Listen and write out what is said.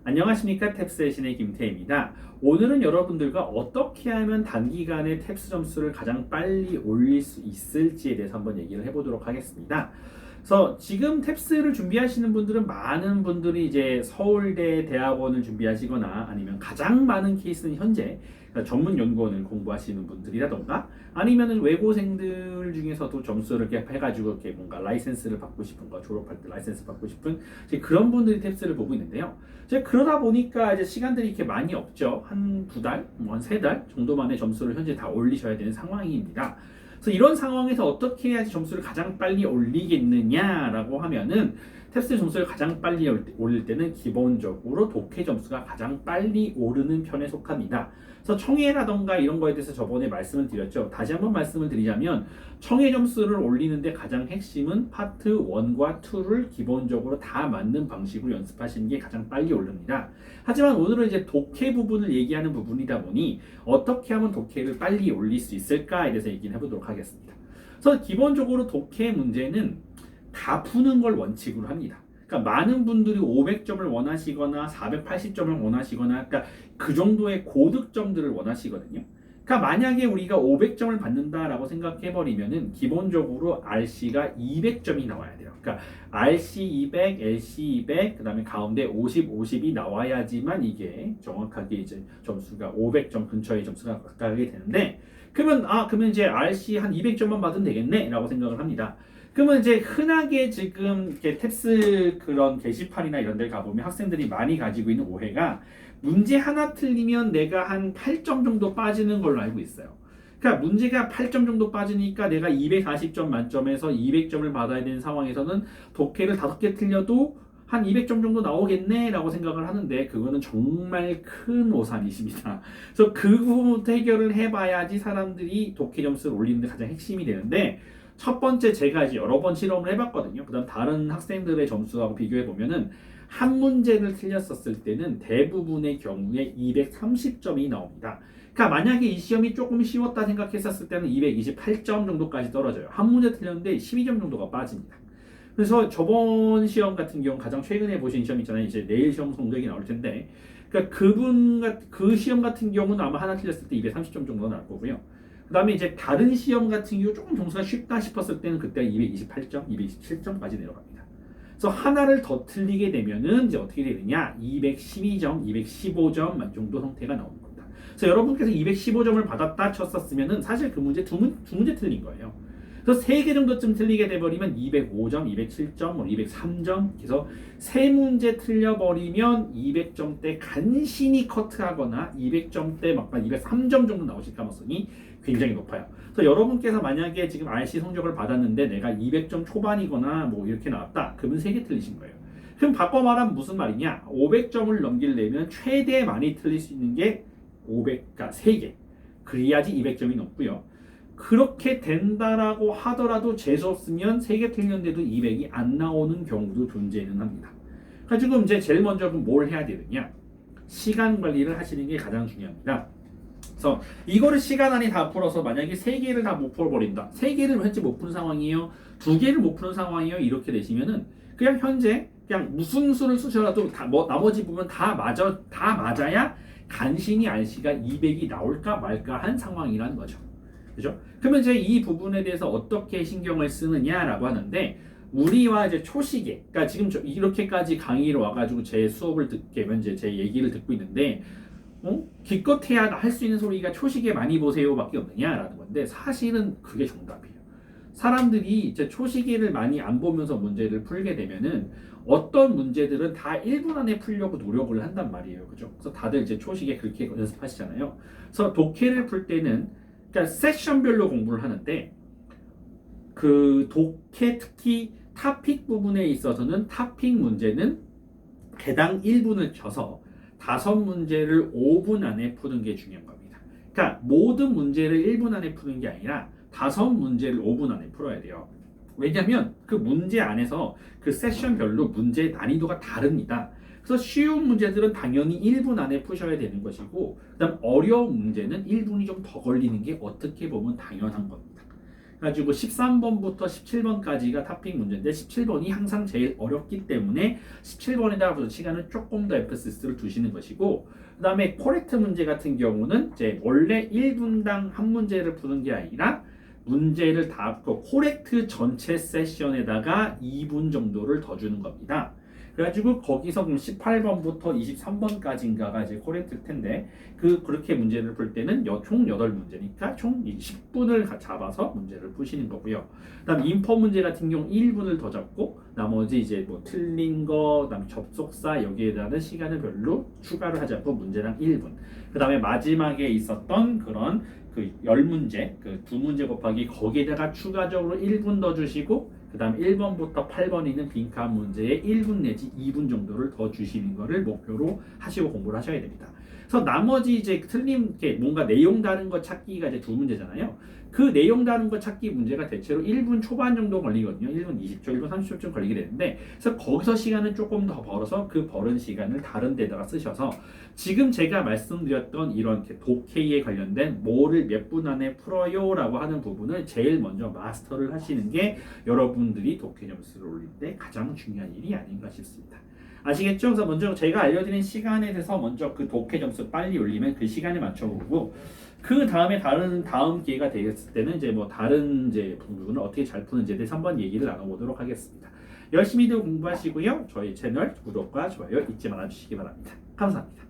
안녕하십니까 탭스의 신의 김태입니다. 오늘은 여러분들과 어떻게 하면 단기간에 탭스 점수를 가장 빨리 올릴 수 있을지에 대해서 한번 얘기를 해보도록 하겠습니다. 그래서 지금 탭스를 준비하시는 분들은 많은 분들이 이제 서울대 대학원을 준비하시거나 아니면 가장 많은 케이스는 현재 그러니까 전문 연구원을 공부하시는 분들이라던가 아니면은 외고생들 중에서도 점수를 이렇게 해가지고 이렇게 뭔가 라이센스를 받고 싶은 거 졸업할 때 라이센스 받고 싶은 이제 그런 분들이 탭스를 보고 있는데요. 이제 그러다 보니까 이제 시간들이 이렇게 많이 없죠. 한 두 달, 뭐 한 세 달 정도 만에 점수를 현재 다 올리셔야 되는 상황입니다. 그래서 이런 상황에서 어떻게 해야지 점수를 가장 빨리 올리겠느냐라고 하면은 탭스 점수를 가장 빨리 올릴 때는 기본적으로 독해 점수가 가장 빨리 오르는 편에 속합니다. 그래서 청해라던가 이런 거에 대해서 저번에 말씀을 드렸죠. 다시 한번 말씀을 드리자면 청해 점수를 올리는데 가장 핵심은 파트 1과 2를 기본적으로 다 맞는 방식으로 연습하시는 게 가장 빨리 오릅니다. 하지만 오늘은 이제 독해 부분을 얘기하는 부분이다 보니 어떻게 하면 독해를 빨리 올릴 수 있을까에 대해서 얘기를 해보도록 하겠습니다. 그래서 기본적으로 독해 문제는 다 푸는 걸 원칙으로 합니다. 그러니까 많은 분들이 500점을 원하시거나 480점을 원하시거나 그러니까 그 정도의 고득점들을 원하시거든요. 그러니까 만약에 우리가 500점을 받는다라고 생각해 버리면은 기본적으로 RC가 200점이 나와야 돼요. 그러니까 RC 200, LC 200, 그다음에 가운데 50, 50이 나와야지만 이게 정확하게 이제 점수가 500점 근처의 점수가 가게 되는데 그러면 이제 RC 한 200점만 받으면 되겠네라고 생각을 합니다. 그러면 이제 흔하게 지금 이렇게 탭스 그런 게시판이나 이런 데 가보면 학생들이 많이 가지고 있는 오해가 문제 하나 틀리면 내가 한 8점 정도 빠지는 걸로 알고 있어요. 그러니까 문제가 8점 정도 빠지니까 내가 240점 만점에서 200점을 받아야 되는 상황에서는 독해를 5개 틀려도 한 200점 정도 나오겠네 라고 생각을 하는데 그거는 정말 큰 오산이십니다. 그래서 그 부분부터 해결을 해봐야지 사람들이 독해 점수를 올리는 데 가장 핵심이 되는데 첫 번째 제가 이제 여러 번 실험을 해봤거든요. 그다음 다른 학생들의 점수하고 비교해 보면은 한 문제를 틀렸었을 때는 대부분의 경우에 230점이 나옵니다. 그러니까 만약에 이 시험이 조금 쉬웠다 생각했었을 때는 228점 정도까지 떨어져요. 한 문제 틀렸는데 12점 정도가 빠집니다. 그래서 저번 시험 같은 경우 가장 최근에 보신 시험 있잖아요. 이제 내일 시험 성적이 나올 텐데, 그러니까 그 시험 같은 경우는 아마 하나 틀렸을 때 230점 정도 나올 거고요. 그다음에 이제 다른 시험 같은 경우 조금 점수가 쉽다 싶었을 때는 그때 228점, 227점까지 내려갑니다. 그래서 하나를 더 틀리게 되면은 이제 어떻게 되느냐? 212점, 215점 정도 형태가 나오는 겁니다. 그래서 여러분께서 215점을 받았다 쳤었으면은 사실 그 문제 두 문제 틀린 거예요. 그래서 3개 정도쯤 틀리게 돼버리면 205점, 207점, 203점 그래서 3문제 틀려버리면 200점대 간신히 커트하거나 200점대 막 203점 정도 나오실 가능성이 굉장히 높아요. 그래서 여러분께서 만약에 지금 RC 성적을 받았는데 내가 200점 초반이거나 뭐 이렇게 나왔다. 그러면 3개 틀리신 거예요. 그럼 바꿔 말하면 무슨 말이냐? 500점을 넘기려면 최대 많이 틀릴 수 있는 게 500가 3개. 그래야지 200점이 넘고요. 그렇게 된다라고 하더라도 재수없으면 3개 틀렸는데도 200이 안 나오는 경우도 존재는 합니다. 그러니까 지금 이제 제일 먼저 뭘 해야 되느냐? 시간 관리를 하시는 게 가장 중요합니다. 그래서 이거를 시간 안에 다 풀어서 만약에 3개를 다 못 풀어버린다. 3개를 현재 못 푸는 상황이에요. 2개를 못 푸는 상황이에요. 이렇게 되시면은 그냥 현재 그냥 무슨 수를 쓰셔도 나머지 부분 다 맞아야 간신히 RC가 200이 나올까 말까 한 상황이라는 거죠. 그죠? 그러면 이제 이 부분에 대해서 어떻게 신경을 쓰느냐라고 하는데 우리와 이제 초시계, 그러니까 지금 이렇게까지 강의를 와가지고 제 수업을 듣게 이제 제 얘기를 듣고 있는데 기껏해야 할 수 있는 소리가 초시계 많이 보세요밖에 없느냐라는 건데 사실은 그게 정답이에요. 사람들이 이제 초시계를 많이 안 보면서 문제를 풀게 되면은 어떤 문제들은 다 1분 안에 풀려고 노력을 한단 말이에요. 그죠? 그래서 다들 이제 초시계 그렇게 연습하시잖아요. 그래서 독해를 풀 때는 그러니까 세션별로 공부를 하는데 그 독해 특히 타픽 부분에 있어서는 타픽 문제는 개당 1분을 쳐서 5문제를 5분 안에 푸는 게 중요한 겁니다. 그러니까 모든 문제를 1분 안에 푸는 게 아니라 5문제를 5분 안에 풀어야 돼요. 왜냐하면 그 문제 안에서 그 세션별로 문제 난이도가 다릅니다. 그래서 쉬운 문제들은 당연히 1분 안에 푸셔야 되는 것이고 그다음 어려운 문제는 1분이 좀 더 걸리는 게 어떻게 보면 당연한 겁니다. 그래가지고 13번부터 17번까지가 탑픽 문제인데 17번이 항상 제일 어렵기 때문에 17번에다가 시간을 조금 더 엠피시스를 두시는 것이고, 그 다음에 코렉트 문제 같은 경우는 이제 원래 1분당 한 문제를 푸는 게 아니라 문제를 다 코렉트 전체 세션에다가 2분 정도를 더 주는 겁니다. 그래가지고 거기서 그럼 18번부터 23번까지인가가 이제 코렉트일 텐데 그렇게 문제를 풀 때는 총 8문제니까 총 10분을 잡아서 문제를 푸시는 거고요. 그다음 인퍼 문제 같은 경우 1분을 더 잡고 나머지 이제 뭐 틀린 거, 그다음 접속사 여기에 대한 시간을 별로 추가를 하지 않고 문제당 1분. 그다음에 마지막에 있었던 그런 그 10문제, 그 2문제 곱하기 거기에다가 추가적으로 1분 더 주시고 그 다음 1번부터 8번에 있는 빈칸 문제에 1분 내지 2분 정도를 더 주시는 거를 목표로 하시고 공부를 하셔야 됩니다. 그래서 나머지 이제 틀린 게 뭔가 내용 다른 거 찾기가 이제 2문제잖아요. 그 내용 다른 거 찾기 문제가 대체로 1분 초반 정도 걸리거든요. 1분 20초, 1분 30초쯤 걸리게 되는데 그래서 거기서 시간을 조금 더 벌어서 그 벌은 시간을 다른 데다가 쓰셔서 지금 제가 말씀드렸던 이런 독해에 관련된 뭐를 몇 분 안에 풀어요 라고 하는 부분을 제일 먼저 마스터를 하시는 게 여러분들이 독해 점수를 올릴 때 가장 중요한 일이 아닌가 싶습니다. 아시겠죠? 그래서 먼저 제가 알려드린 시간에 대해서 먼저 그 독해 점수 빨리 올리면 그 시간에 맞춰보고 그 다음에 다음 기회가 되겠을 때는 이제 뭐 다른 이제 부분을 어떻게 잘 푸는지에 대해서 한번 얘기를 나눠보도록 하겠습니다. 열심히도 공부하시고요. 저희 채널 구독과 좋아요 잊지 말아주시기 바랍니다. 감사합니다.